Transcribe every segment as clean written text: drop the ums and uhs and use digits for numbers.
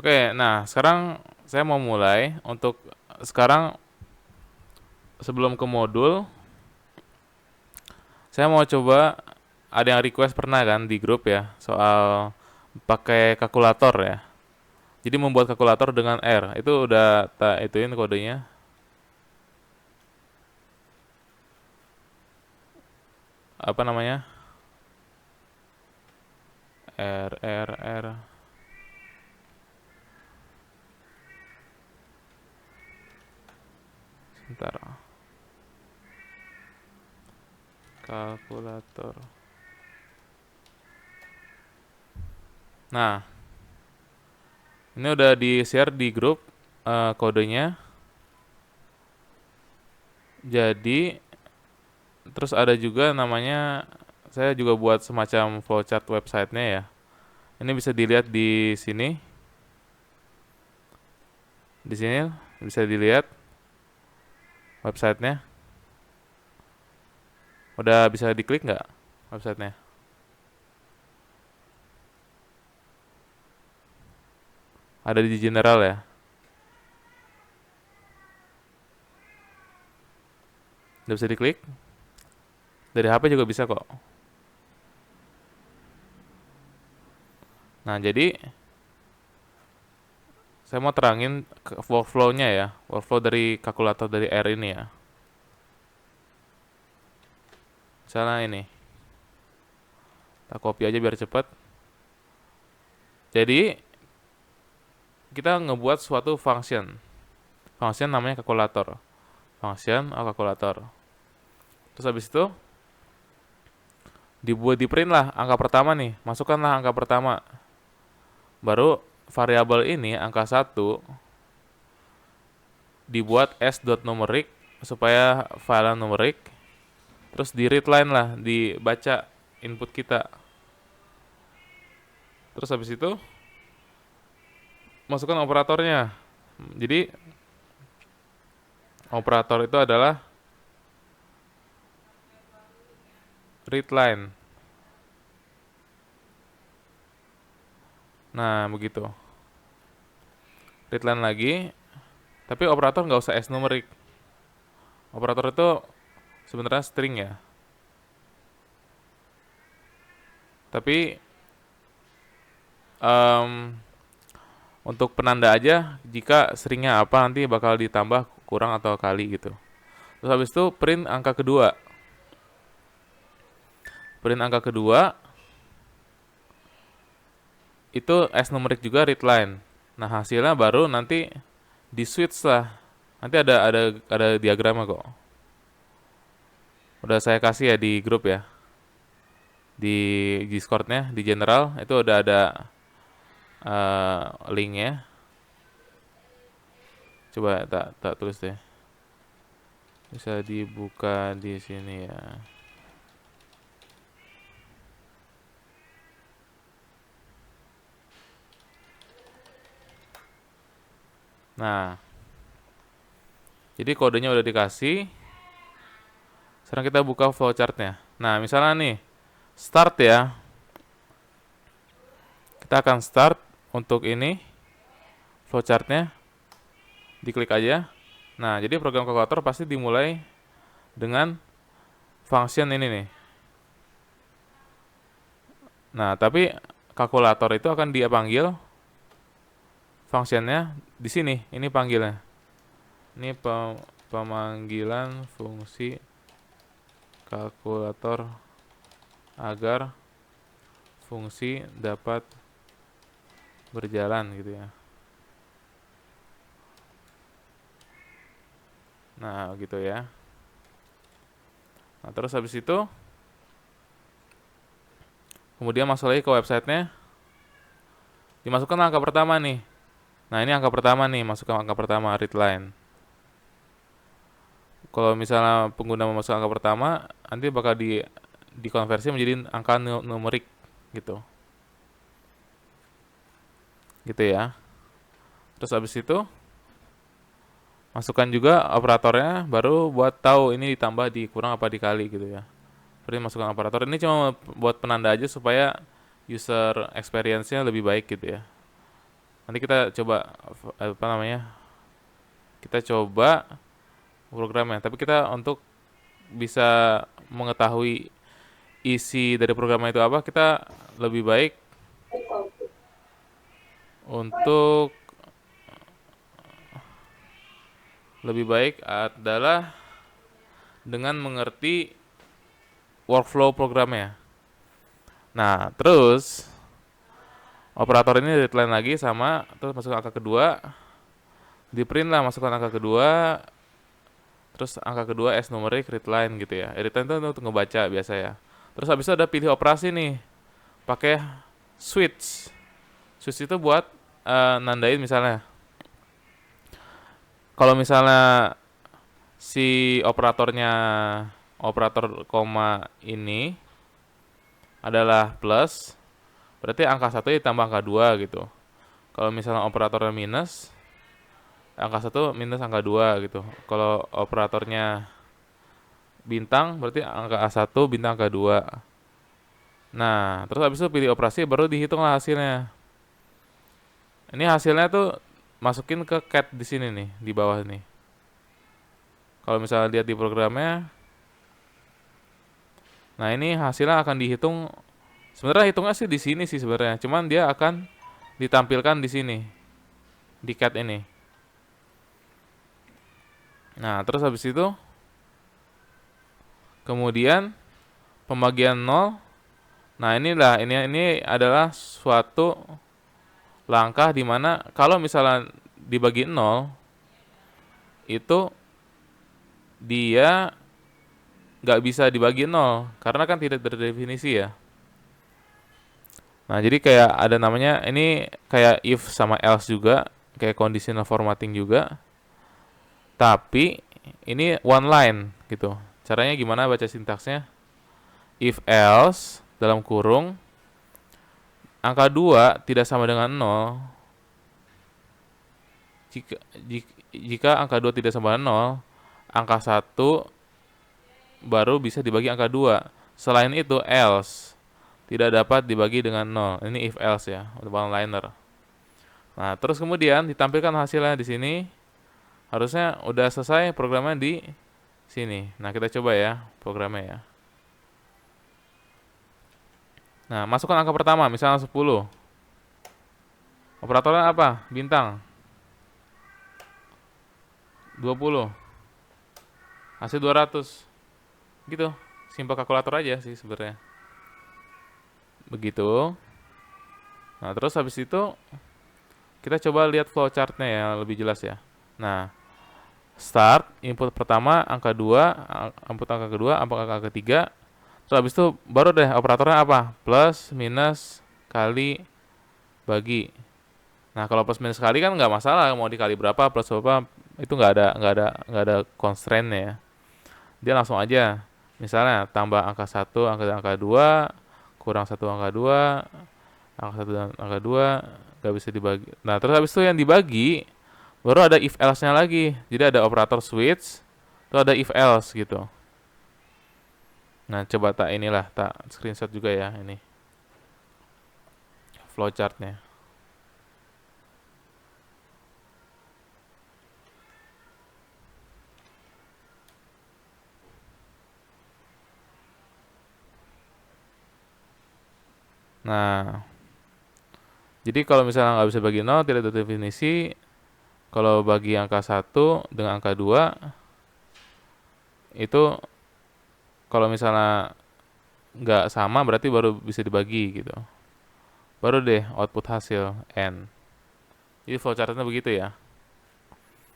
Oke, nah sekarang saya mau mulai. Untuk sekarang sebelum ke modul, saya mau coba, ada yang request pernah kan di grup ya, soal pakai kalkulator ya. Jadi membuat kalkulator dengan R, itu udah tak ituin kodenya. Apa namanya? R. Sebentar. Kalkulator. Nah, ini udah di-share di grup kodenya. Jadi terus ada juga namanya, saya juga buat semacam flowchart websitenya ya. Ini bisa dilihat di sini. Di sini bisa dilihat websitenya. Udah bisa diklik nggak websitenya? Ada di general ya. Udah bisa diklik. Dari HP juga bisa kok. Nah, jadi saya mau terangin workflow-nya ya. Workflow dari kalkulator dari R ini ya. Misalnya ini. Kita copy aja biar cepet. Jadi, kita ngebuat suatu function. Function namanya kalkulator. Function kalkulator. Terus habis itu dibuat di print lah angka pertama nih. Masukkanlah angka pertama. Baru variabel ini angka 1 dibuat s.numeric supaya file numerik. Terus di read line lah, dibaca input kita. Terus habis itu masukkan operatornya. Jadi operator itu adalah read line. Nah, begitu. Read line lagi, tapi operator nggak usah s numerik. Operator itu sebenarnya string ya. Tapi em, untuk penanda aja, jika stringnya apa nanti bakal ditambah kurang atau kali gitu. Terus habis itu print angka kedua. Print angka kedua itu s numerik juga read line. Nah, hasilnya baru nanti di switch lah. Nanti ada diagramnya kok. Udah saya kasih ya di grup ya. Di Discord-nya, di general itu udah ada linknya. Coba tak tulis deh. Bisa dibuka di sini ya. Nah, jadi kodenya udah dikasih. Sekarang kita buka flowchart-nya. Nah, misalnya nih, start ya. Kita akan start untuk ini flowchart-nya. Diklik aja. Nah, jadi program kalkulator pasti dimulai dengan function ini nih. Nah, tapi kalkulator itu akan dia panggil functionnya di sini. Ini panggilnya. Ini pemanggilan fungsi kalkulator agar fungsi dapat berjalan gitu ya. Nah, gitu ya. Nah, terus habis itu kemudian masuk lagi ke websitenya. Dimasukkan angka pertama nih. Nah, ini angka pertama nih, masukkan angka pertama read line. Kalau misalnya pengguna memasukkan angka pertama, nanti bakal dikonversi menjadi angka numerik gitu. Gitu ya. Terus habis itu masukkan juga operatornya, baru buat tahu ini ditambah, dikurang apa dikali gitu ya. Berarti masukkan operator ini cuma buat penanda aja supaya user experience-nya lebih baik gitu ya. Nanti kita coba apa namanya? Kita coba programnya. Tapi kita untuk bisa mengetahui isi dari programnya itu apa, kita lebih baik untuk lebih baik adalah dengan mengerti workflow programnya. Nah, terus operator ini readline lagi sama, terus masuk angka kedua, di print lah masukkan angka kedua, terus angka kedua S numeric readline gitu ya. Readline itu untuk ngebaca biasa ya. Terus habis itu ada pilih operasi nih, pakai switch. Switch itu buat nandain misalnya, kalau misalnya si operator koma ini adalah plus, berarti angka 1 ditambah angka 2 gitu. Kalau misalnya operatornya minus, angka 1 minus angka 2 gitu. Kalau operatornya bintang, berarti angka A1 bintang angka 2. Nah, terus habis itu pilih operasi, baru dihitunglah hasilnya. Ini hasilnya tuh masukin ke cat di sini nih, di bawah nih. Kalau misalnya lihat di programnya, nah ini hasilnya akan dihitung. Sebenarnya hitungnya sih di sini sih sebenarnya, cuman dia akan ditampilkan di sini, di cat ini. Nah, terus habis itu kemudian pembagian 0. Nah, ini adalah suatu langkah di mana kalau misalnya dibagi 0 itu dia nggak bisa dibagi 0 karena kan tidak terdefinisi ya. Nah, jadi kayak ada namanya ini kayak if sama else juga, kayak conditional formatting juga. Tapi ini one line gitu. Caranya gimana baca sintaksnya? If else dalam kurung angka 2 tidak sama dengan 0. Jika angka 2 tidak sama dengan 0, angka 1 baru bisa dibagi angka 2. Selain itu else tidak dapat dibagi dengan 0. Ini if else ya, untuk one liner. Nah, terus kemudian ditampilkan hasilnya di sini. Harusnya udah selesai programnya di sini. Nah, kita coba ya programnya ya. Nah, masukkan angka pertama, misalnya 10. Operatornya apa? Bintang. 20. Hasil 200. Gitu. Simpel kalkulator aja sih sebenarnya. Begitu. Nah, terus habis itu kita coba lihat flowchartnya ya, lebih jelas ya. Nah, start, input pertama, angka 2, input angka kedua, input angka ketiga. Terus habis itu baru deh operatornya apa? Plus, minus, kali, bagi. Nah, kalau plus minus kali kan nggak masalah, mau dikali berapa, plus berapa, itu nggak ada constraint-nya ya. Dia langsung aja. Misalnya tambah angka 1, angka 2, kurang 1 angka 2, angka 1 dan angka 2, nggak bisa dibagi. Nah, terus habis itu yang dibagi, baru ada if else-nya lagi. Jadi ada operator switch, itu ada if else gitu. Nah, coba tak screenshot juga ya ini flowchart-nya. Nah, jadi kalau misalnya nggak bisa bagi 0, tidak terdefinisi. Kalau bagi angka 1 dengan angka 2, itu kalau misalnya nggak sama berarti baru bisa dibagi gitu. Baru deh output hasil N. Jadi flowchartnya begitu ya.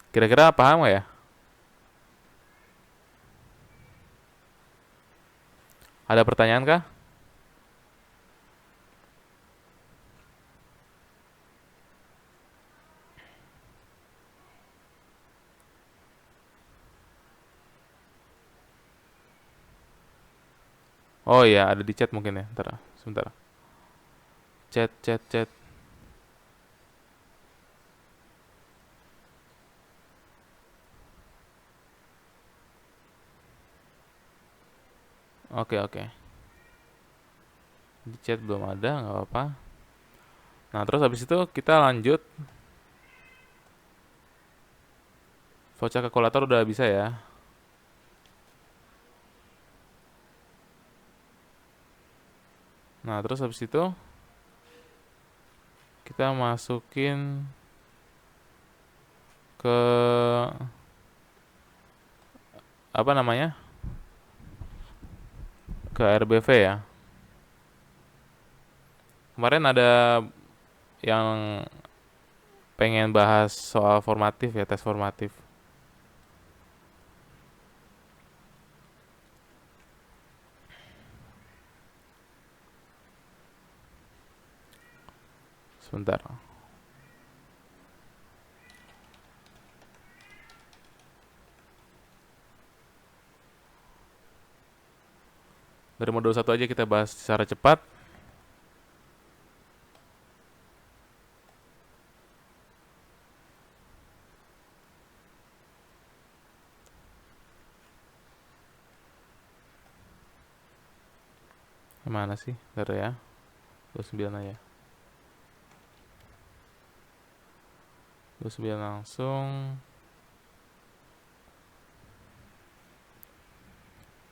Kira-kira paham nggak ya? Ada pertanyaan kah? Oh iya, ada di chat mungkin ya. Sebentar. Chat. Oke. Di chat belum ada, nggak apa-apa. Nah, terus habis itu kita lanjut. Flowchart kalkulator udah bisa ya. Nah, terus habis itu kita masukin ke apa namanya? Ke RBV ya. Kemarin ada yang pengen bahas soal formatif ya, tes formatif. Sebentar. Dari modul 1 aja kita bahas secara cepat. Mana sih? Bentar ya. 29 aja. 29 langsung.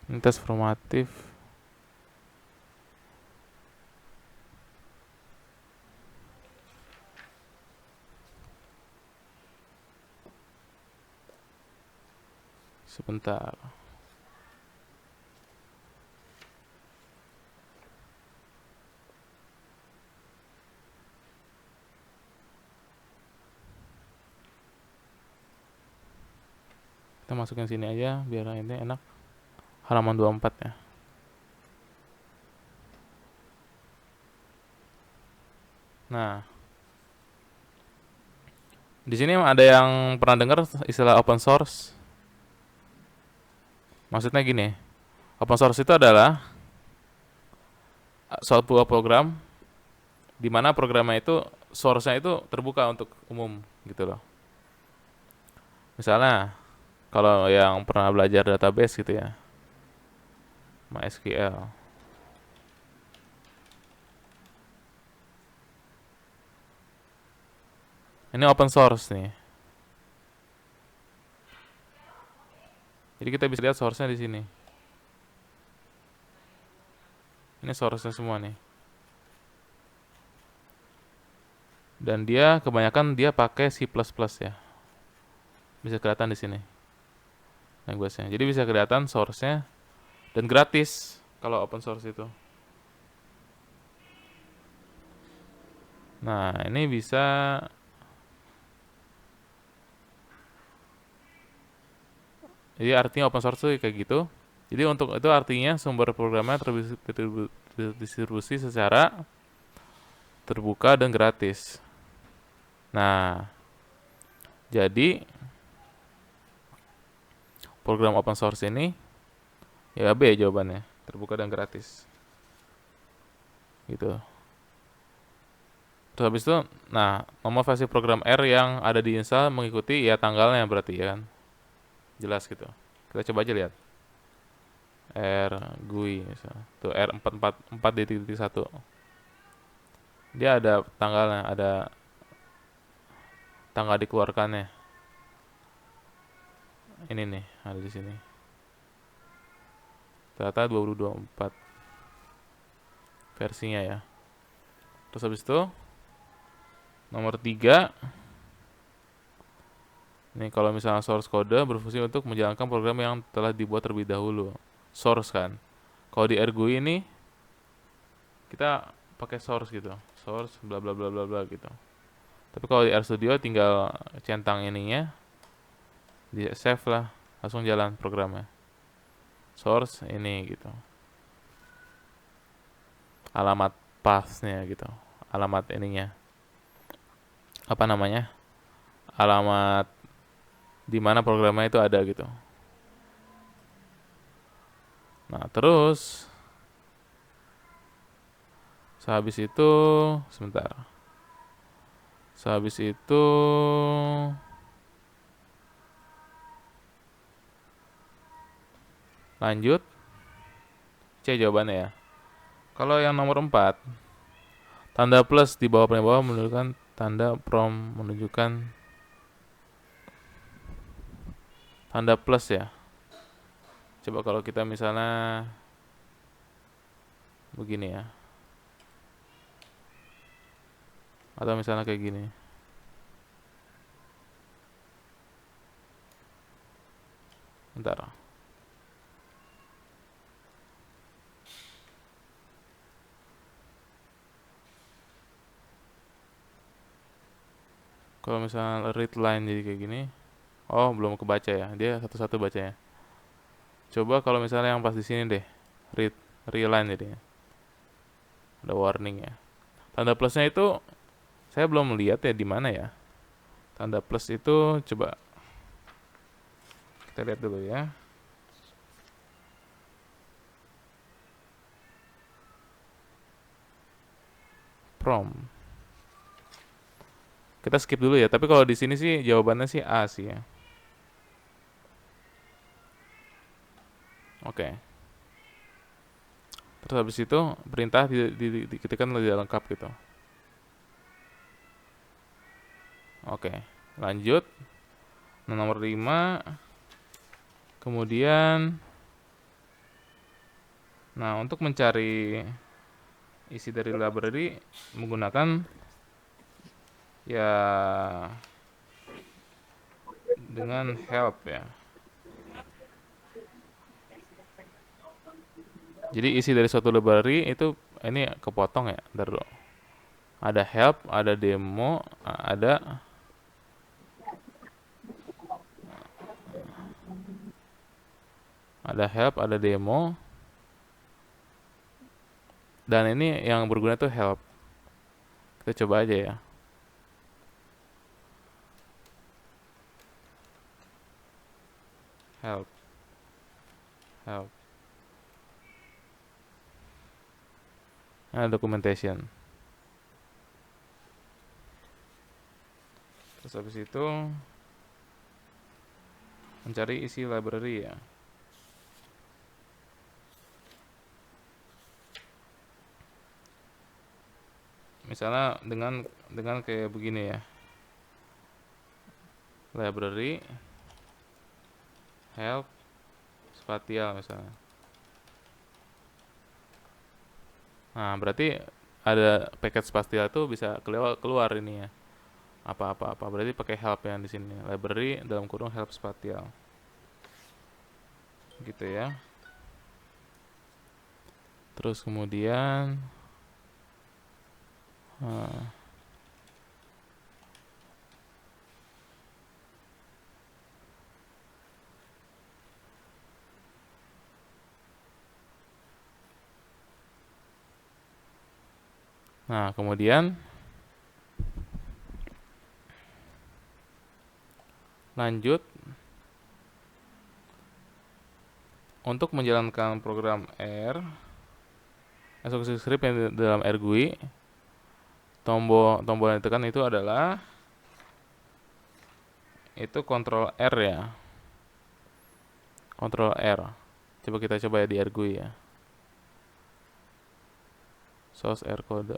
Ini tes formatif. Sebentar. Kita masukin sini aja biar ini enak. Halaman 24 ya. Nah, di sini ada yang pernah dengar istilah open source? Maksudnya gini, open source itu adalah suatu program di mana programnya itu source-nya itu terbuka untuk umum gitu loh. Misalnya kalau yang pernah belajar database gitu ya, MySQL. Ini open source nih. Jadi kita bisa lihat source-nya di sini. Ini source-nya semua nih. Dan dia kebanyakan dia pakai C++ ya. Bisa kelihatan di sini language-nya. Jadi bisa kelihatan source-nya dan gratis kalau open source itu. Nah, ini bisa jadi artinya open source itu kayak gitu. Jadi untuk itu artinya sumber programnya terdistribusi secara terbuka dan gratis. Nah, jadi program open source ini ya B jawabannya, terbuka dan gratis. Gitu. Terus habis itu, nah, nomor versi program R yang ada di install mengikuti ya tanggalnya berarti ya kan. Jelas gitu. Kita coba aja lihat. R GUI misalnya. Tuh R444 di titik 1. Dia ada tanggalnya, ada tanggal dikeluarkannya. Ini nih, ada di sini. Ternyata 2024 versinya ya. Terus habis itu nomor 3. Nih kalau misalnya source code berfungsi untuk menjalankan program yang telah dibuat terlebih dahulu. Source kan. Kalau di RGUI ini kita pakai source gitu. Source bla bla bla bla bla gitu. Tapi kalau di RStudio tinggal centang ininya, di save lah, langsung jalan programnya. Source ini gitu. Alamat pathnya gitu. Alamat ininya. Apa namanya? Alamat di mana programnya itu ada gitu. Nah, terus sehabis itu sebentar. Sehabis itu lanjut C jawabannya ya. Kalau yang nomor 4, Tanda plus di bawah paling bawah menunjukkan tanda menunjukkan tanda plus ya. Coba kalau kita misalnya begini ya. Atau misalnya kayak gini. Bentar. Kalau misalnya read line jadi kayak gini. Oh, belum kebaca ya. Dia satu-satu bacanya. Coba kalau misalnya yang pas di sini deh. Reline jadinya. Ada warning ya. Tanda plusnya itu saya belum lihat ya di mana ya. Tanda plus itu coba kita lihat dulu ya. Prompt. Kita skip dulu ya. Tapi kalau di sini sih jawabannya sih A sih ya. Oke. Terus habis itu perintah diketikkan lebih lengkap gitu. Oke. Lanjut. Nah, nomor 5. Kemudian nah, untuk mencari isi dari library menggunakan ya dengan help ya. Jadi isi dari suatu library itu ini kepotong ya. Bentar dulu. Ada help, ada demo, ada help, ada demo. Dan ini yang berguna tuh help. Kita coba aja ya. Help. Help. Nah, documentation. Terus habis itu mencari isi library ya. Misalnya dengan kayak begini ya. Library help spatial misalnya. Nah, berarti ada paket spatial itu bisa keluar ini ya. Apa-apa. Berarti pakai help yang di sini. Library dalam kurung help spatial. Gitu ya. Terus kemudian nah, kemudian lanjut untuk menjalankan program R eksekusi script yang dalam RGUI, tombol yang ditekan itu adalah itu Ctrl R ya. Ctrl R. Coba kita coba ya di RGUI ya. Source R code.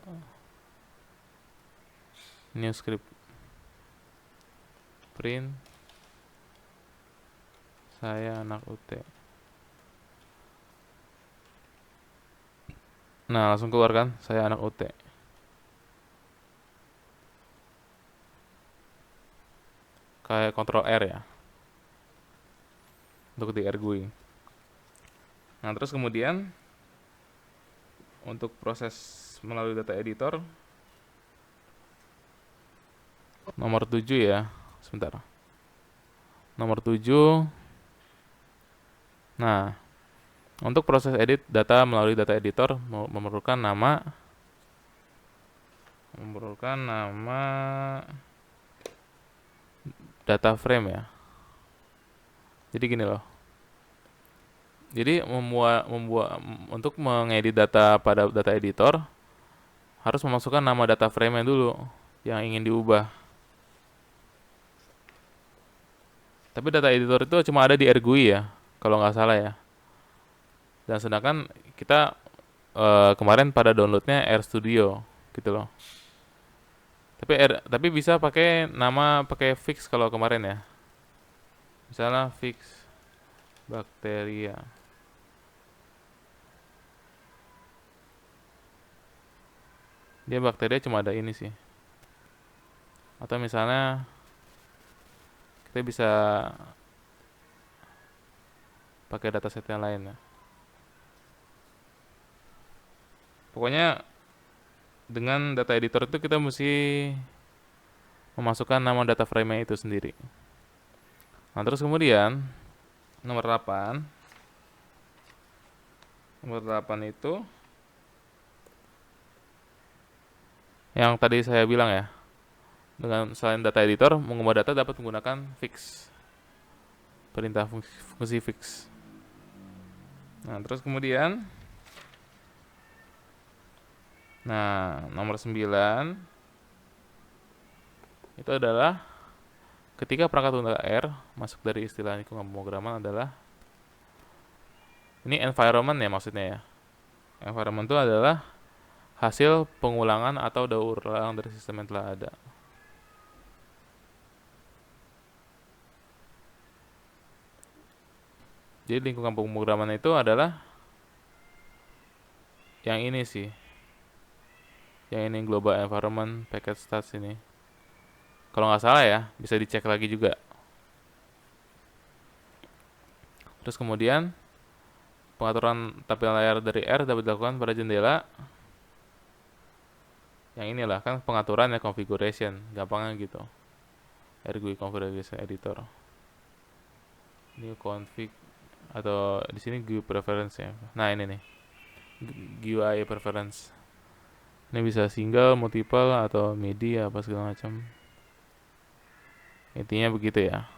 New script. Print. Saya anak UT. Nah, langsung keluar kan? Saya anak UT. Kayak Ctrl R ya. Untuk di RGUI. Nah, terus kemudian untuk proses melalui data editor nomor 7 ya. Sebentar. Nomor 7. Nah, untuk proses edit data melalui data editor memerlukan nama data frame ya. Jadi gini loh. Jadi untuk mengedit data pada data editor harus memasukkan nama data frame-nya dulu yang ingin diubah. Tapi data editor itu cuma ada di RGUI ya, kalau nggak salah ya. Dan sedangkan kita kemarin pada downloadnya RStudio. gitu loh. Tapi bisa pakai nama pakai fix kalau kemarin ya. Misalnya fix bakteria. Dia bakteria cuma ada ini sih. Atau misalnya kita bisa pakai dataset yang lain ya. Pokoknya dengan data editor itu kita mesti memasukkan nama data frame-nya itu sendiri. Nah, terus kemudian nomor 8. Nomor 8 itu yang tadi saya bilang ya. Dengan selain data editor, mengubah data dapat menggunakan fix. Perintah fungsi fix. Nah, terus kemudian nomor 9 itu adalah ketika perangkat lunak R masuk dari istilah lingkungan pemrograman adalah ini environment ya maksudnya ya. Environment itu adalah hasil pengulangan atau daur ulang dari sistem yang telah ada. Jadi lingkungan pemrograman itu adalah yang ini sih. Yang ini global environment package stats ini. Kalau nggak salah ya, bisa dicek lagi juga. Terus kemudian pengaturan tampilan layar dari R dapat dilakukan pada jendela. Yang inilah kan pengaturan ya, configuration, gampangnya gitu. RGUI configuration editor. New config atau di sini GUI preference ya. Nah, ini nih. GUI preference. Ini bisa single, multiple atau MIDI apa segala macam. Intinya begitu ya.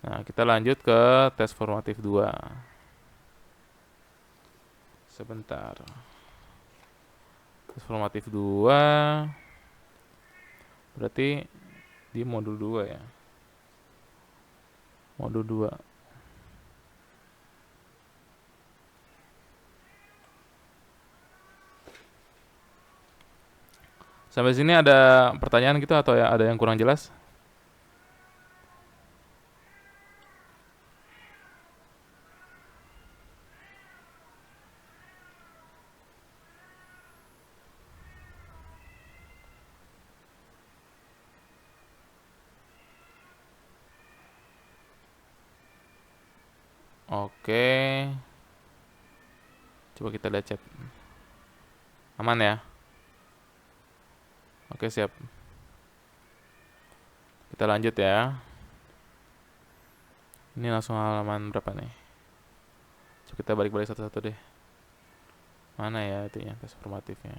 Nah, kita lanjut ke tes formatif 2. Sebentar. Tes formatif 2 berarti di modul 2 ya. Modul 2. Sampai sini ada pertanyaan gitu atau ya ada yang kurang jelas? Oke. Coba kita lihat chat. Aman ya? Oke, siap. Kita lanjut ya. Ini langsung halaman berapa nih? Coba kita balik-balik satu-satu deh. Mana ya itu ya tes formatifnya?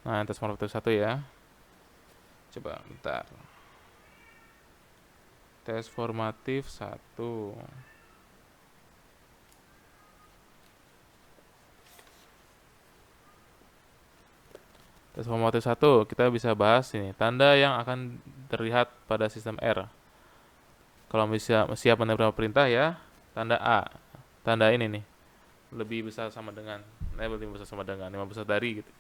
Nah, tes formatif 1 ya. Coba bentar. Tes formatif 1. Tes formatif 1 kita bisa bahas ini. Tanda yang akan terlihat pada sistem R. Kalau bisa siap menerima perintah ya, tanda A. Tanda ini nih. Lebih besar sama dengan, lebih besar sama dengan 5 besar dari gitu.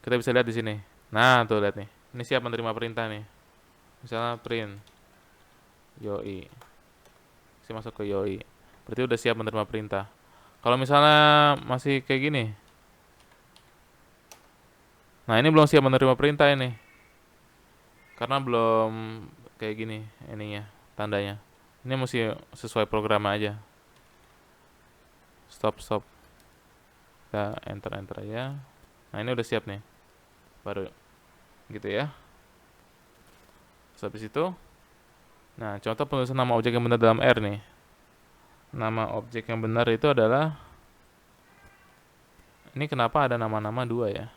Kita bisa lihat di sini. Nah, tuh lihat nih. Ini siap menerima perintah nih. Misalnya print yoi. Saya masuk ke yoi. Berarti udah siap menerima perintah. Kalau misalnya masih kayak gini. Nah, ini belum siap menerima perintah ini. Karena belum kayak gini ininya, tandanya. Ini mesti sesuai program aja. Stop. Kita enter aja. Nah, ini udah siap nih. Baru gitu ya. Terus habis itu, nah, contoh penulisan nama objek yang benar dalam R nih. Nama objek yang benar itu adalah, ini kenapa ada nama-nama 2 ya?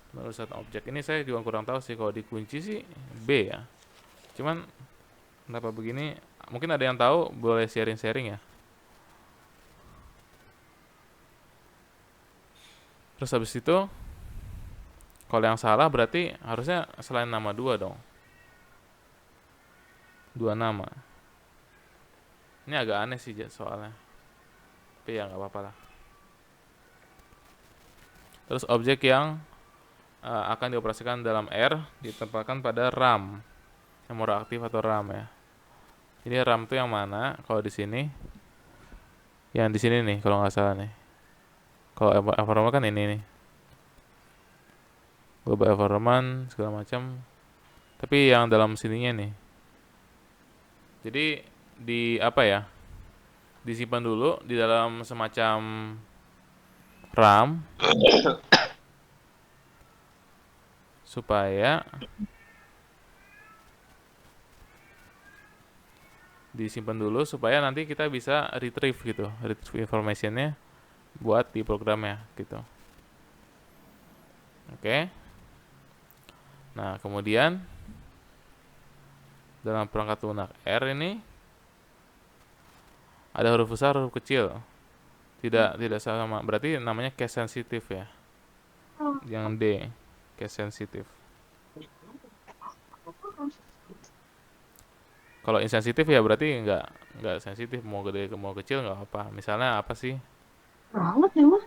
Penulisan objek ini saya juga kurang tahu sih. Kalau dikunci sih B ya. Cuman kenapa begini? Mungkin ada yang tahu, boleh sharing-sharing ya. Terus habis itu, kalau yang salah berarti harusnya selain nama 2 dong. 2 nama. Ini agak aneh sih soalnya. Tapi ya nggak apa-apa lah. Terus objek yang akan dioperasikan dalam R ditempatkan pada RAM, memori aktif atau RAM ya. Jadi RAM itu yang mana? Kalau di sini, yang di sini nih kalau nggak salah nih. Kalau environment kan ini nih, global environment segala macam. Tapi yang dalam sininya nih. Jadi di apa ya? Disimpan dulu di dalam semacam RAM supaya nanti kita bisa retrieve gitu, retrieve informationnya buat di programnya gitu. Oke. Nah, kemudian dalam perangkat lunak R ini ada huruf besar, huruf kecil. Tidak sama. Berarti namanya case sensitive ya. Yang D, case sensitive. Kalau insensitif ya berarti nggak sensitif, mau gede mau kecil nggak apa. Misalnya apa sih? Banget ya mah.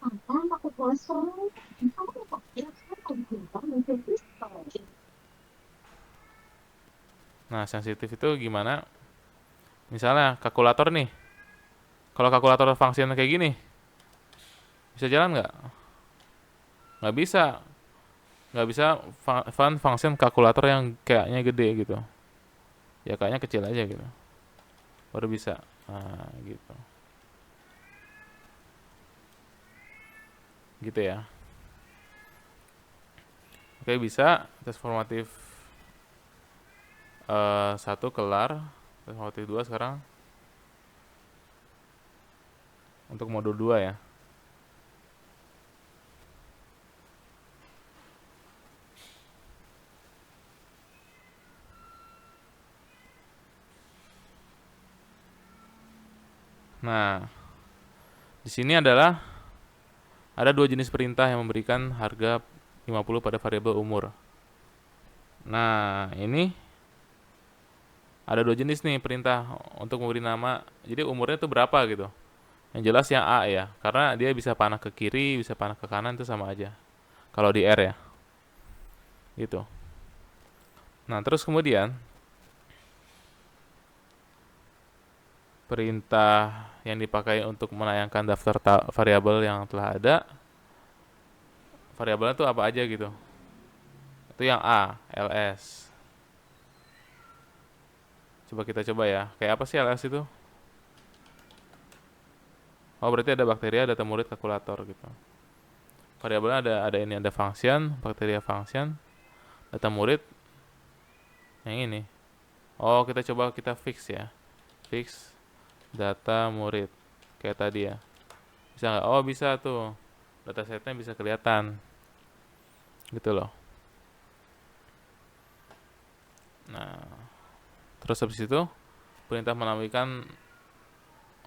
Apaan aku bosan. Kamu kok kira-kira kalau pintar mungkin bisa. Nah, sensitif itu gimana? Misalnya kalkulator nih. Kalau kalkulator function kayak gini, bisa jalan nggak? Nggak bisa. Nggak bisa function kalkulator yang kayaknya gede gitu. Ya kayaknya kecil aja gitu. Baru bisa. Nah, gitu. Gitu ya. Oke, bisa. Tes formatif 1 kelar. Tes formatif 2 sekarang. Untuk modul 2 ya. Nah, di sini adalah ada 2 jenis perintah yang memberikan harga 50 pada variabel umur. Nah, ini ada 2 jenis nih perintah untuk memberi nama. Jadi umurnya itu berapa gitu. Yang jelas yang A ya, karena dia bisa panah ke kiri, bisa panah ke kanan itu sama aja. Kalau di R ya, gitu. Nah, terus kemudian perintah yang dipakai untuk menayangkan daftar variabel yang telah ada, variabelnya itu apa aja gitu. Itu yang A, ls. Coba kita coba ya. Kayak apa sih ls itu? Oh, berarti ada bakteria, data murid, kalkulator gitu. Variabelnya ada function, bakteria function, data murid yang ini. Oh, kita fix ya. Fix data murid kayak tadi ya. Bisa nggak? Oh, bisa tuh. Datasetnya bisa kelihatan. Gitu loh. Nah, terus habis itu perintah menampilkan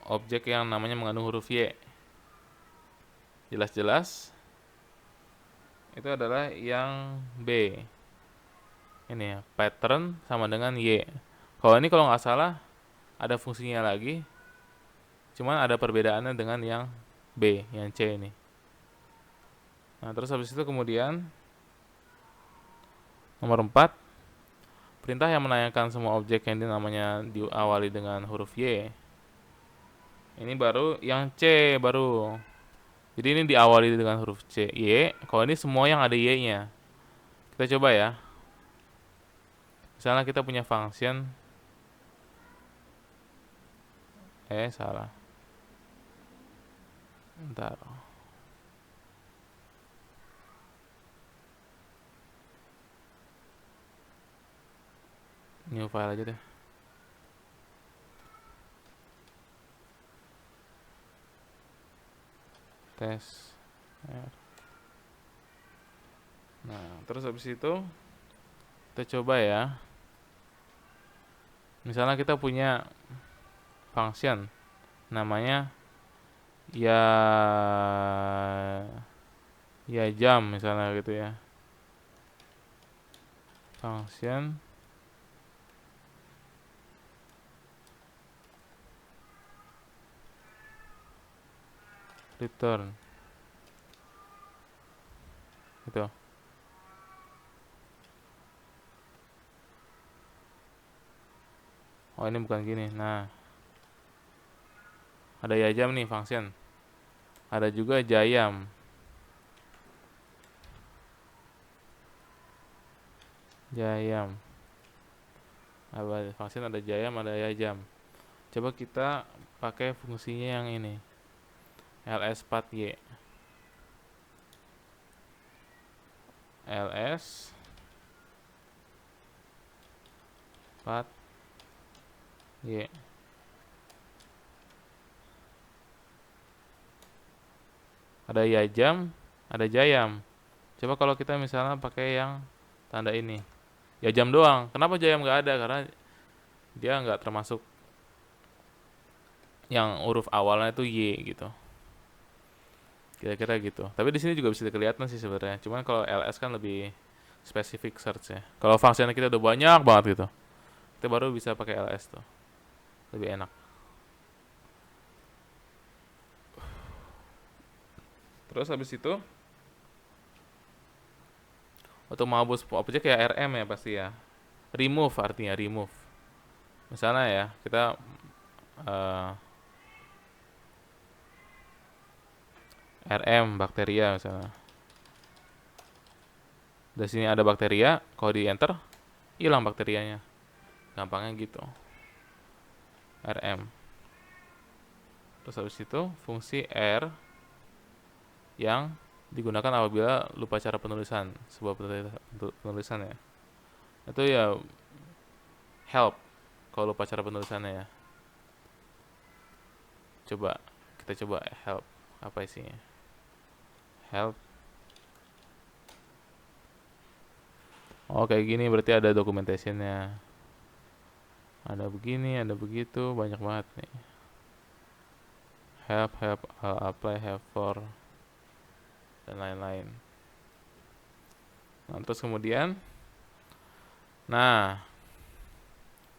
objek yang namanya mengandung huruf Y. Jelas-jelas itu adalah yang B. Ini ya, pattern sama dengan Y. Kalau ini kalau nggak salah ada fungsinya lagi, cuman ada perbedaannya dengan yang B, yang C ini. Nah, terus habis itu kemudian nomor 4, perintah yang menanyakan semua objek yang namanya diawali dengan huruf Y. Ini baru yang C baru. Jadi ini diawali dengan huruf C, Y. Kalau ini semua yang ada Y-nya. Kita coba ya. Misalnya kita punya function. Salah. Bentar. New file aja deh. Tes. Nah, terus habis itu kita coba ya. Misalnya kita punya function namanya ya jam misalnya gitu ya. Function return gitu. Oh, ini bukan gini. Nah, ada yajam nih function. Ada juga jayam. Jayam. Ada function, ada jayam, ada yajam. Coba kita pakai fungsinya yang ini. ls4y. ls 4y. Ada yajam, ada jayam. Coba kalau kita misalnya pakai yang tanda ini, yajam doang. Kenapa jayam nggak ada? Karena dia nggak termasuk yang huruf awalnya itu y gitu. Kira-kira gitu. Tapi di sini juga bisa kelihatan sih sebenarnya. Cuman kalau ls kan lebih spesifik search ya. Kalau fungsinya kita udah banyak banget gitu, kita baru bisa pakai ls tuh. Lebih enak. Terus habis itu untuk menghapus objek ya rm ya pasti ya. Remove artinya remove. Misalnya ya, kita rm bakteria misalnya. Di sini ada bakteria, kalau di enter hilang bakterianya. Gampangnya gitu. rm. Terus habis itu fungsi r yang digunakan apabila lupa cara penulisan sebuah penulisan ya. Itu ya help kalau lupa cara penulisannya ya. Coba kita coba help, apa isinya? Help. Oh, kayak gini berarti ada documentationnya. Ada begini, ada begitu, banyak banget nih. Help, apply, help for, dan lain-lain. Nah, terus kemudian, nah,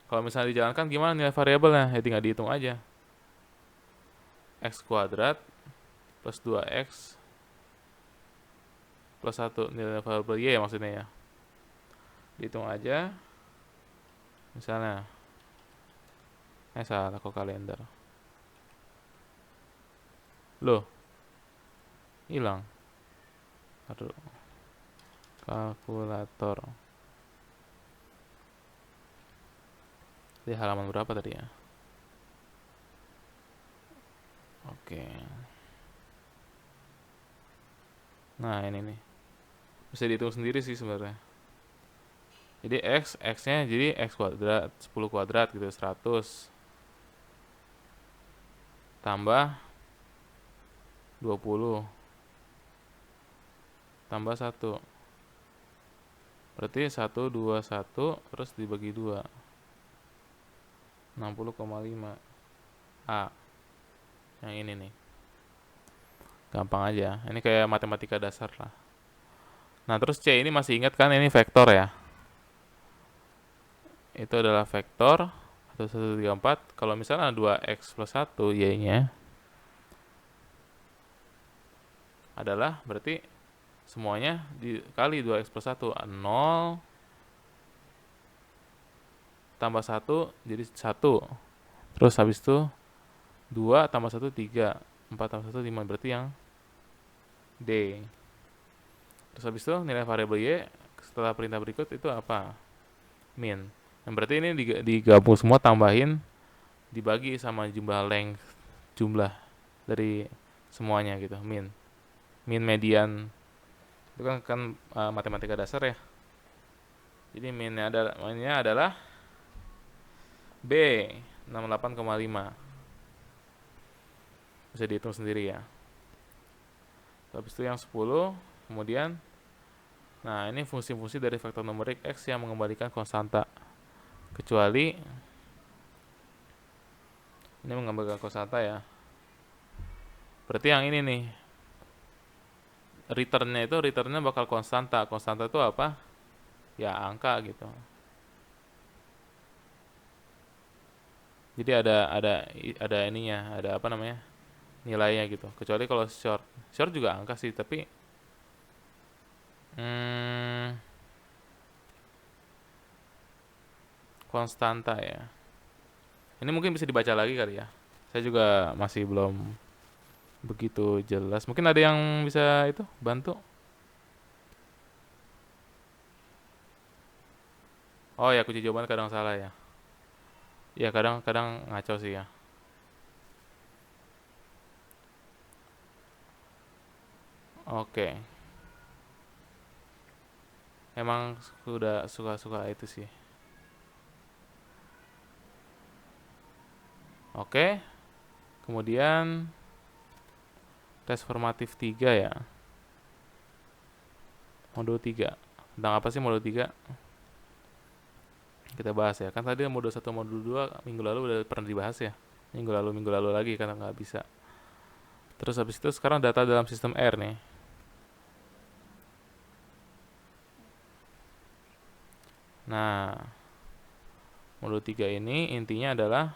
kalau misalnya dijalankan gimana nilai variabelnya? Ya tinggal dihitung aja. X kuadrat plus 2x plus 1 nilai variabel y maksudnya ya. Dihitung aja. Misalnya, salah kok kalender. Loh, hilang. Aduh. Kalkulator. Di halaman berapa tadi ya? Oke. Nah, ini nih. Bisa dihitung sendiri sih sebenarnya. Jadi x-nya jadi x kuadrat, 10 kuadrat gitu, 100 tambah 20 tambah 1. Berarti 121 terus dibagi 2. 60,5 A. Yang ini nih. Gampang aja. Ini kayak matematika dasar lah. Nah, terus C ini masih ingat kan ini vektor ya? Itu adalah vektor 1134. Kalau misalnya 2x plus 1 y-nya adalah berarti semuanya dikali 2x plus 1 0 tambah 1 jadi 1. Terus habis itu 2 tambah 1 3, 4 tambah 1 5, berarti yang D. Terus habis itu nilai variabel Y setelah perintah berikut itu apa? Min. Yang berarti ini digabung semua, tambahin, dibagi sama jumlah length, jumlah dari semuanya gitu, min. Min median. Itu kan matematika dasar ya. Jadi minnya adalah B, 68,5. Bisa dihitung sendiri ya. Habis itu yang 10, kemudian nah, ini fungsi-fungsi dari vektor numerik X yang mengembalikan konstanta. Kecuali ini mengembalikan konstanta ya. Berarti yang ini nih. Returnnya bakal konstanta. Konstanta itu apa? Ya, angka gitu. Jadi ada ininya, ada apa namanya? nilainya gitu. Kecuali kalau short juga angka sih, tapi hmm, konstanta ya. Ini mungkin bisa dibaca lagi kali ya. Saya juga masih belum begitu jelas. Mungkin ada yang bisa itu bantu. Oh ya, kunci jawaban kadang salah ya. Ya kadang-kadang ngaco sih ya. Oke. Emang sudah suka-suka itu sih. Oke. Kemudian tes formatif 3 ya. Modul 3. Tentang apa sih modul 3? Kita bahas ya. Kan tadi modul 1 modul 2 minggu lalu udah pernah dibahas ya. Minggu lalu lagi karena nggak bisa. Terus habis itu sekarang data dalam sistem R nih. Nah, modul 3 ini intinya adalah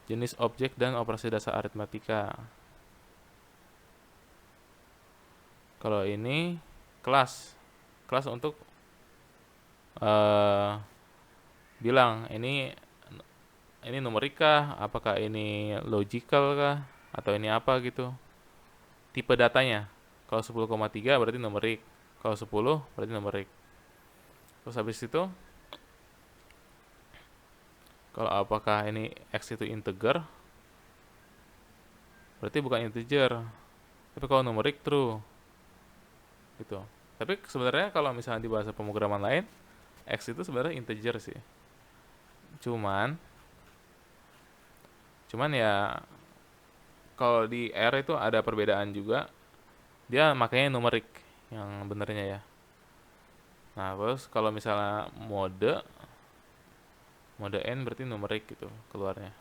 jenis objek dan operasi dasar aritmatika. Kalau ini kelas. Kelas untuk eh bilang ini numerik kah, apakah ini logical kah, atau ini apa gitu. Tipe datanya. Kalau 10,3 berarti numerik. Kalau 10 berarti numerik. Terus habis itu kalau apakah ini X itu integer, berarti bukan integer. Tapi kalau numerik true. Gitu. Tapi sebenarnya kalau misalnya di bahasa pemrograman lain, X itu sebenarnya integer sih. Cuman cuman ya kalau di R itu ada perbedaan juga. Dia makanya numerik yang benernya ya. Nah, terus kalau misalnya mode N berarti numerik gitu keluarnya.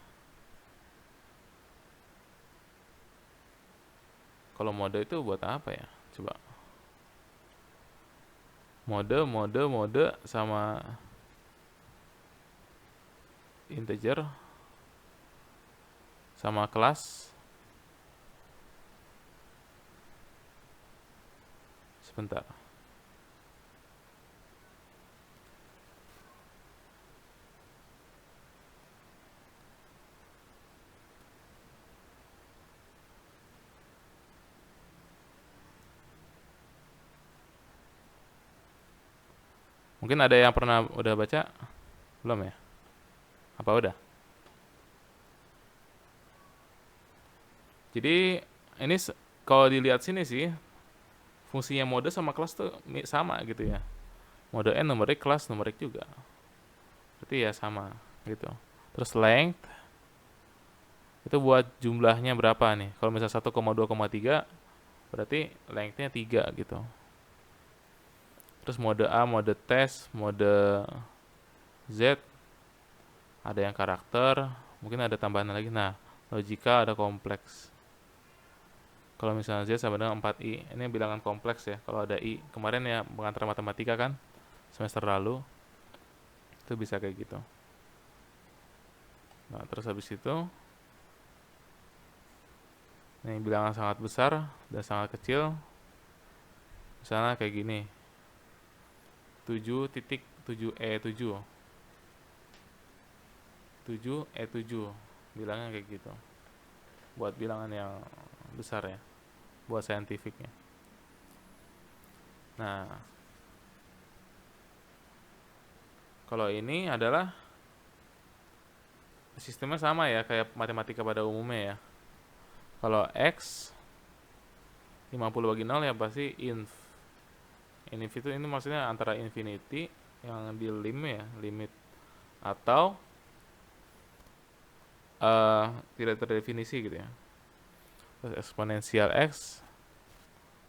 Kalau mode itu buat apa ya? Coba. Mode sama integer sama kelas. Sebentar. Mungkin ada yang pernah udah baca? Belum ya? Apa udah? Jadi ini kalau dilihat sini sih fungsinya mode sama kelas tuh sama gitu ya. Mode N numerik, kelas numerik juga. Berarti ya sama gitu. Terus length itu buat jumlahnya berapa nih? Kalau misalnya 1,2,3 berarti lengthnya 3 gitu. Terus mode A, mode test, mode Z ada yang karakter, mungkin ada tambahan lagi. Nah, logika ada kompleks. Kalau misalnya Z sama dengan 4i, ini bilangan kompleks ya. Kalau ada i, kemarin ya pengantar matematika kan semester lalu itu bisa kayak gitu. Nah, terus habis itu ini bilangan sangat besar dan sangat kecil. Misalnya kayak gini. 7.7E7. 7E7 bilangnya kayak gitu. Buat bilangan yang besar ya. Buat saintifiknya. Nah, kalau ini adalah sistemnya sama ya kayak matematika pada umumnya ya. Kalau X 50 bagi 0 ya pasti inf. Inf itu ini maksudnya antara infinity yang di limit atau tidak terdefinisi gitu ya. Terus eksponensial X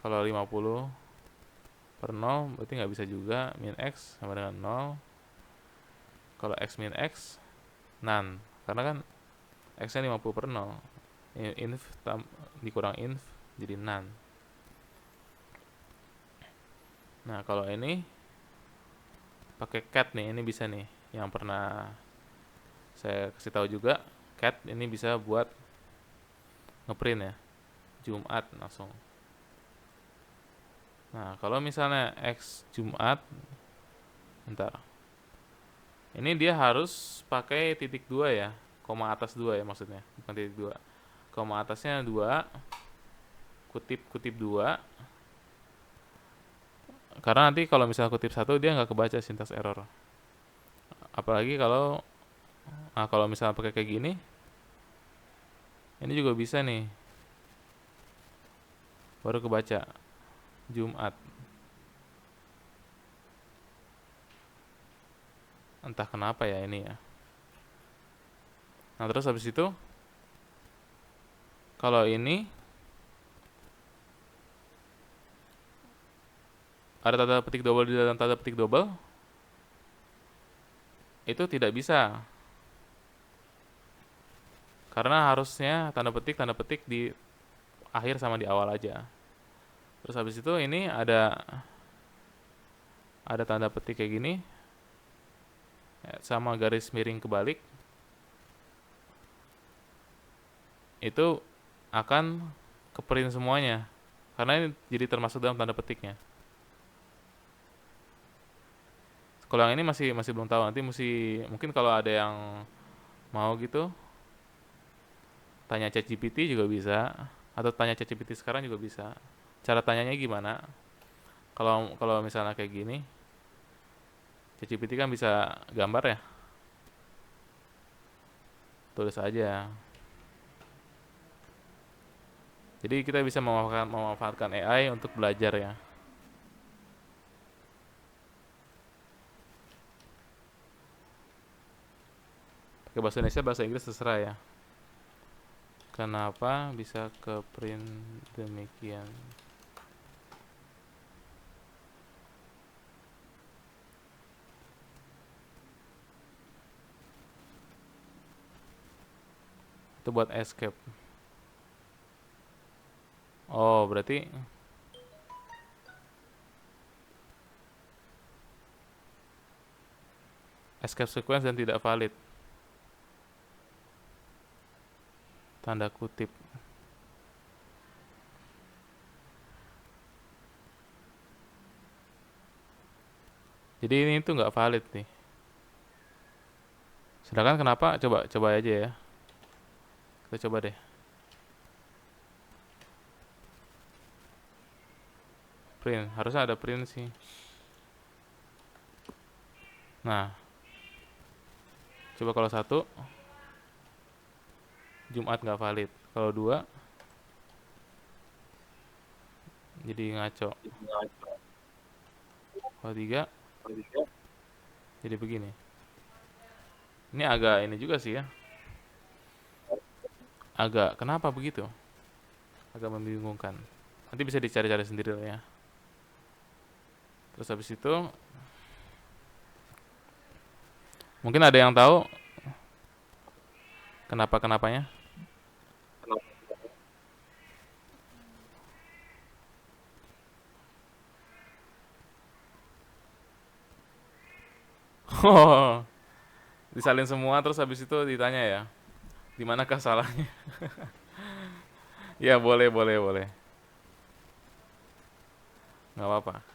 kalau 50 per 0 berarti nggak bisa juga. Min X sama dengan 0. Kalau X min X none, karena kan X nya 50 per 0. Inf dikurang inf jadi none. Nah, kalau ini pakai cat nih, ini bisa nih. Yang pernah saya kasih tahu juga, cat ini bisa buat ngeprint ya, Jumat langsung. Nah, kalau misalnya X Jumat, bentar. Ini dia harus pakai titik 2 ya, koma atas 2 ya maksudnya, bukan titik 2. Koma atasnya 2, kutip 2. Karena nanti kalau misalnya kutip 1 dia nggak kebaca syntax error. Apalagi kalau misalnya pakai kayak gini, ini juga bisa nih. Baru kebaca Jumat. Entah kenapa ya ini ya. Nah, terus habis itu kalau ini ada tanda petik double di dalam tanda petik double, itu tidak bisa. Karena harusnya tanda petik di akhir sama di awal aja. Terus habis itu ini ada tanda petik kayak gini sama garis miring kebalik. Itu akan keprint semuanya. Karena ini jadi termasuk dalam tanda petiknya. Kalau yang ini masih belum tahu, nanti mungkin kalau ada yang mau gitu tanya ChatGPT juga bisa, atau tanya ChatGPT sekarang juga bisa. Cara tanyanya gimana? Kalau misalnya kayak gini, ChatGPT kan bisa gambar ya, tulis aja. Jadi kita bisa memanfaatkan AI untuk belajar ya. Pakai bahasa Indonesia, bahasa Inggris terserah ya. Kenapa bisa ke print demikian? Itu buat escape. Oh, berarti escape sequence dan tidak valid. Tanda kutip. Jadi ini tuh nggak valid nih. Sedangkan kenapa? Coba aja ya. Kita coba deh. Print, harusnya ada print sih. Nah, coba kalau 1 Jumat nggak valid. Kalau 2 jadi ngaco. Kalau 3 jadi begini. Ini agak ini juga sih ya. Agak kenapa begitu? Agak membingungkan. Nanti bisa dicari-cari sendiri lah ya. Terus habis itu mungkin ada yang tahu kenapanya? Oh, disalin semua terus habis itu ditanya ya, di manakah salahnya? Ya boleh, nggak apa-apa.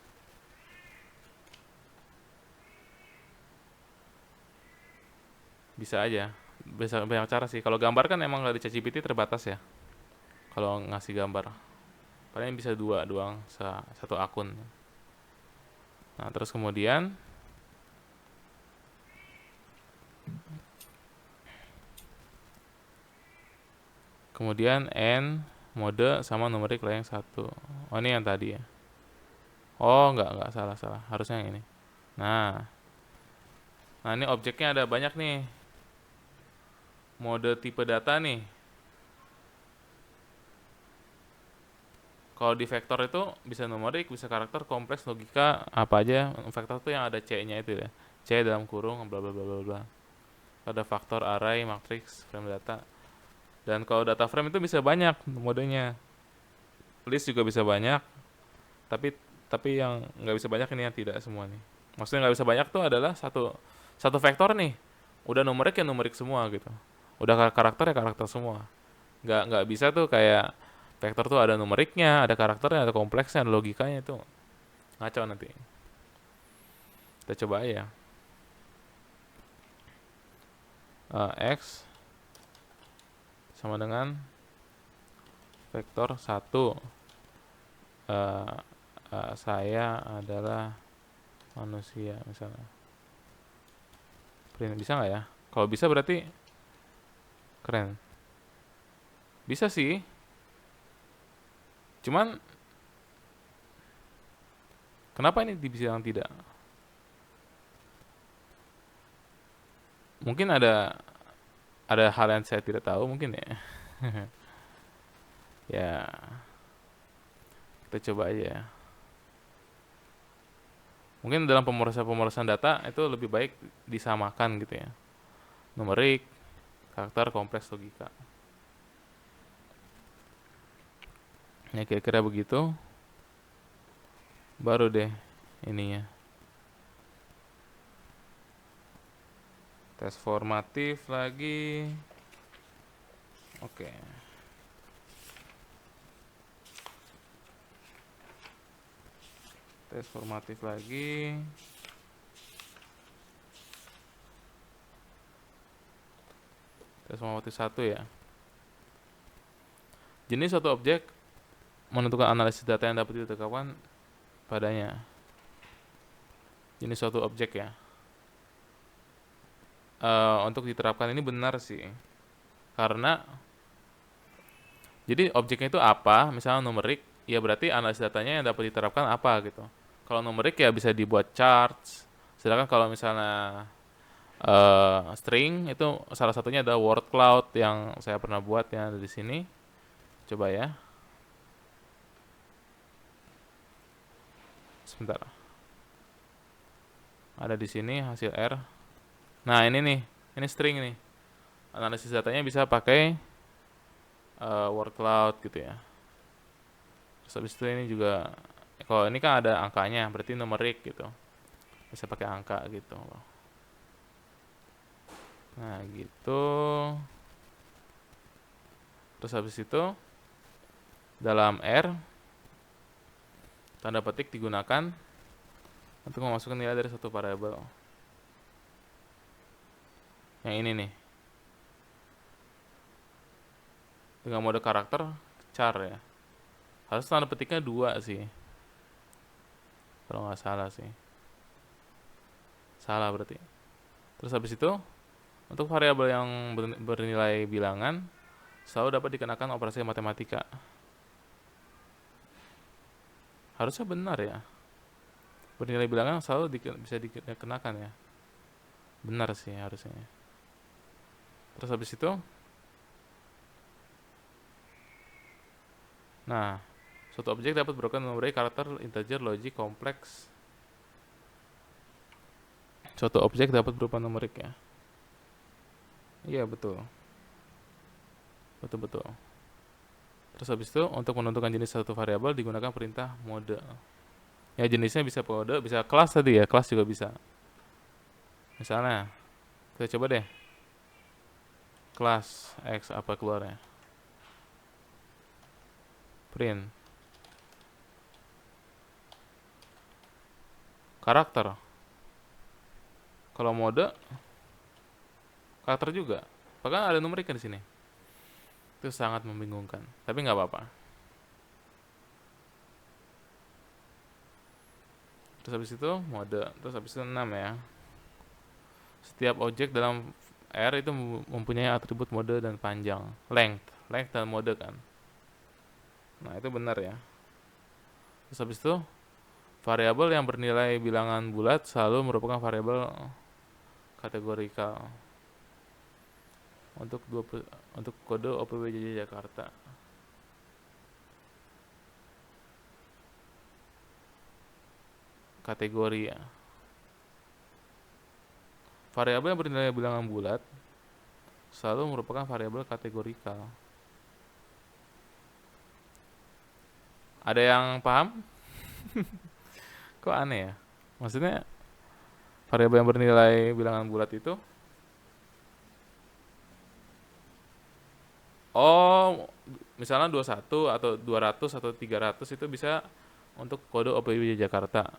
Bisa aja, bisa banyak cara sih. Kalau gambar kan emang dari ChatGPT terbatas ya. Kalau ngasih gambar, paling bisa dua doang satu akun. Nah terus kemudian n mode sama numerik yang 1. Oh ini yang tadi ya. Oh nggak salah, harusnya yang ini. Nah, nah ini objeknya ada banyak nih. Mode tipe data nih. Kalau di vektor itu bisa numerik, bisa karakter, kompleks, logika, apa aja. Vektor itu yang ada C-nya itu ya. C dalam kurung, bla bla bla bla bla. Ada faktor, array, matrix, frame data. Dan kalau data frame itu bisa banyak modenya. List juga bisa banyak. Tapi yang nggak bisa banyak ini yang tidak semua nih. Maksudnya nggak bisa banyak tuh adalah satu vektor nih. Udah numerik ya numerik semua gitu. Udah karakter ya karakter semua. Nggak bisa tuh kayak vektor tuh ada numeriknya, ada karakternya, ada kompleksnya, ada logikanya, itu ngaco nanti. Kita coba aja. X sama dengan vektor 1. Eh, saya adalah manusia misalnya. Print bisa nggak ya? Kalau bisa berarti keren. Bisa sih. Cuman kenapa ini dibilang tidak? Mungkin ada hal yang saya tidak tahu mungkin ya. Ya, kita coba aja ya. Mungkin dalam pemrosesan data itu lebih baik disamakan gitu ya. Numerik, karakter, kompleks, logika. Ya kira-kira begitu. Baru deh ininya. Tes formatif lagi. Oke. Tes formatif lagi. Tes formatif 1 ya. Jenis suatu objek menentukan analisis data yang dapat ditetapkan padanya. Jenis suatu objek ya. Untuk diterapkan ini benar sih. Karena jadi objeknya itu apa, misalnya numerik, ya berarti analisis datanya yang dapat diterapkan apa gitu. Kalau numerik ya bisa dibuat charts. Sedangkan kalau misalnya string itu salah satunya ada word cloud yang saya pernah buat yang ada di sini. Coba ya. Sebentar. Ada di sini hasil R. Nah, ini nih. Ini string nih. Analisis datanya bisa pakai word cloud gitu ya. Terus habis itu ini juga kalau ini kan ada angkanya, berarti numerik gitu. Bisa pakai angka gitu. Nah, gitu. Terus habis itu dalam R tanda petik digunakan untuk memasukkan nilai dari satu variabel. Yang ini nih. Dengan mode karakter char ya. Harus tanda petiknya 2 sih. Kalau nggak salah sih. Salah berarti. Terus habis itu untuk variabel yang bernilai bilangan selalu dapat dikenakan operasi matematika. Harusnya benar ya. Bernilai bilangan selalu bisa dikenakan ya. Benar sih harusnya. Terus habis itu, nah, suatu objek dapat berupa numerik, karakter, integer, logik, kompleks. Suatu objek dapat berupa numerik ya. Iya betul. Betul-betul. Terus habis itu untuk menentukan jenis satu variabel digunakan perintah mode. Ya jenisnya bisa mode, bisa kelas tadi ya, kelas juga bisa. Misalnya, kita coba deh. Kelas X apa keluarnya? Print. Karakter. Kalau mode, karakter juga. Bahkan ada numerik di sini. Itu sangat membingungkan. Tapi nggak apa-apa. Terus habis itu mode. Terus habis itu 6 ya. Setiap objek dalam R itu mempunyai atribut mode dan panjang. Length dan mode kan. Nah itu benar ya. Terus habis itu variabel yang bernilai bilangan bulat selalu merupakan variabel kategorikal untuk kode OPWJJ Jakarta. Kategori ya. Variabel yang bernilai bilangan bulat selalu merupakan variabel kategorikal. Ada yang paham? Kok aneh ya? Maksudnya variabel yang bernilai bilangan bulat itu Oh, misalnya 21 atau 200 atau 300 itu bisa untuk kode OPWJ Jakarta.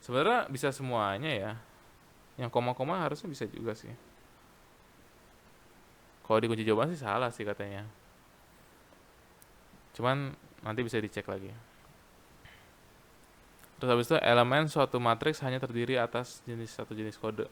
Sebenarnya bisa semuanya ya. Yang koma-koma harusnya bisa juga sih. Kalau di kunci jawaban sih salah sih katanya. Cuman nanti bisa dicek lagi. Terus habis itu elemen suatu matriks hanya terdiri atas satu jenis kode.